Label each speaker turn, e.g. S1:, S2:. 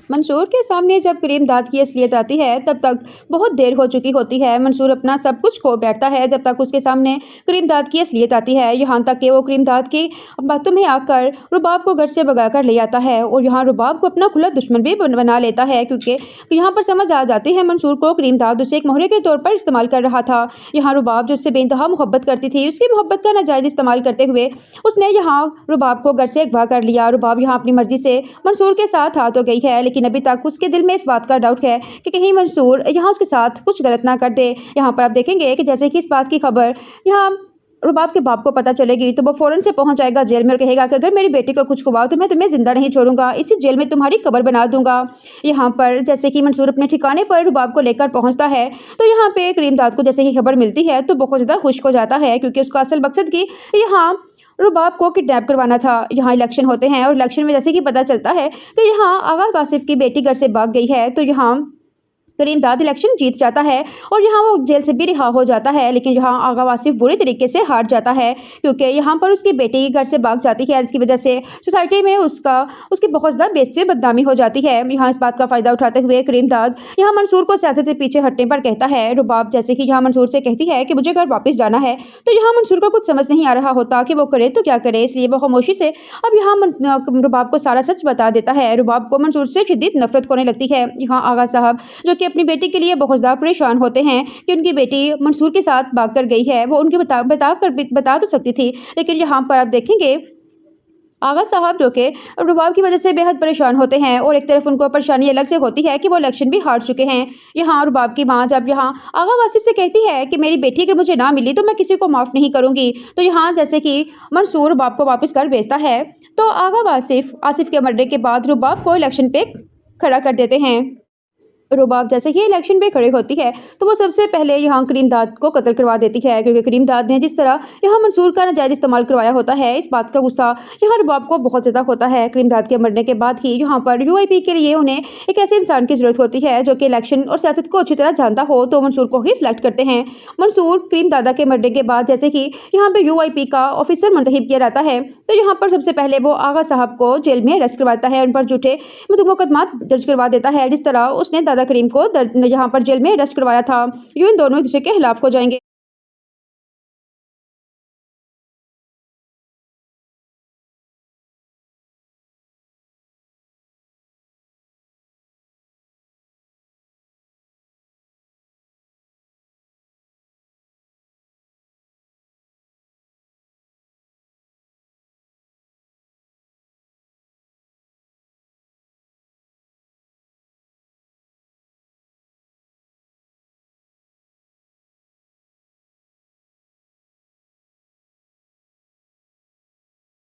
S1: मंसूर के सामने जब करीम दाद की असलियत आती है तब तक बहुत देर हो चुकी होती है। मंसूर अपना सब कुछ खो बैठता है जब तक उसके सामने करीम दाद की असलियत आती है। यहाँ तक कि वो करीम दाद की बातों में आकर रुबाब को घर से भगा कर ले आता है और यहाँ रुबाब को अपना खुला दुश्मन भी बना लेता है, क्योंकि यहाँ पर समझ आ जाती है मंसूर को करीम दाद उसे एक मोहरे के तौर पर इस्तेमाल कर रहा था। यहाँ रुबाब जो उससे बेइंतहा मोहब्बत करती थी, उसकी मोहब्बत का नाजायज़ इस्तेमाल करते हुए उसने यहाँ रुबाब को घर से अगवा कर लिया। रुबाब यहाँ अपनी मर्जी से मंसूर के साथ आ तो गई है, लेकिन अभी तक उसके दिल में इस बात का डाउट है कि कहीं मंसूर यहाँ उसके साथ कुछ गलत ना कर दे। यहाँ पर आप देखेंगे कि जैसे कि इस बात की खबर यहाँ रुबाब के बाप को पता चलेगी तो वो फ़ौरन से पहुंच जाएगा जेल में और कहेगा कि अगर मेरी बेटी को कुछ हुआ तो मैं तुम्हें ज़िंदा नहीं छोड़ूंगा, इसी जेल में तुम्हारी कब्र बना दूंगा। यहाँ पर जैसे कि मंसूर अपने ठिकाने पर रुबाब को लेकर पहुंचता है तो यहाँ पे करीम दाद को जैसे ही खबर मिलती है तो बहुत ज़्यादा खुश हो जाता है, क्योंकि उसका असल मकसद की यहाँ रुबाब को किडनैप करवाना था। यहाँ इलेक्शन होते हैं और इलेक्शन में जैसे कि पता चलता है कि यहाँ आगा वासिफ की बेटी घर से भाग गई है, तो यहाँ करीम दाद इलेक्शन जीत जाता है और यहाँ वो जेल से भी रिहा हो जाता है। लेकिन यहाँ आगा वासिफ बुरी तरीके से हार जाता है, क्योंकि यहाँ पर उसकी बेटी घर से भाग जाती है, जिसकी वजह से सोसाइटी में उसकी बहुत ज़्यादा बेइज्जती बदनामी हो जाती है। यहाँ इस बात का फ़ायदा उठाते हुए करीम दाद यहाँ मंसूर को सियासत से पीछे हटने पर कहता है। रुबाब जैसे कि यहाँ मंसूर से कहती है कि मुझे घर वापस जाना है, तो यहाँ मंसूर को कुछ समझ नहीं आ रहा होता कि वो करे तो क्या करे, इसलिए वो खामोशी से अब यहाँ रुबाब को सारा सच बता देता है। रुबाब को मंसूर से शिद्दत नफरत होने लगती है। यहाँ आगा साहब जो कि अपनी बेटी के लिए बहुत ज़्यादा परेशान होते हैं कि उनकी बेटी मंसूर के साथ भाग कर गई है, वो उनके बता तो सकती थी, लेकिन यहाँ पर आप देखेंगे आगा साहब जो कि रुबाब की वजह से बेहद परेशान होते हैं और एक तरफ उनको परेशानी अलग से होती है कि वो इलेक्शन भी हार चुके हैं। यहाँ रुबाब की माँ जब यहाँ आगा वासिफ से कहती है कि मेरी बेटी अगर मुझे ना मिली तो मैं किसी को माफ़ नहीं करूँगी, तो यहाँ जैसे कि मंसूर रुबाब को वापस कर भेजता है तो आगा वासिफ आसिफ के मरने के बाद रुबाब को इलेक्शन पे खड़ा कर देते हैं। रुबाब जैसे ही इलेक्शन पे खड़ी होती है तो वो सबसे पहले यहाँ करीम दाद को कत्ल करवा देती है, क्योंकि करीम दाद ने जिस तरह यहाँ मंसूर का नाजायज़ इस्तेमाल करवाया होता है, इस बात का गुस्सा यहाँ रुबाब को बहुत ज़्यादा होता है। करीम दाद के मरने के बाद ही यहाँ पर यूआईपी के लिए उन्हें एक ऐसे इंसान की ज़रूरत होती है जो कि इलेक्शन और सियासत को अच्छी तरह जानता हो, तो मंसूर को ही सिलेक्ट करते हैं। मंसूर करीम दादा के मरने के बाद जैसे कि यहाँ पर यूआईपी का ऑफिसर मुंतखब किया जाता है, तो यहाँ पर सबसे पहले वो आगा साहब को जेल में अरेस्ट करवाता है, उन पर झूठे मुकदमा दर्ज करवा देता है, जिस तरह उसने दादा करीम को यहाँ पर जेल में अरेस्ट करवाया था। यूँ इन दोनों एक दूसरे के खिलाफ हो जाएंगे।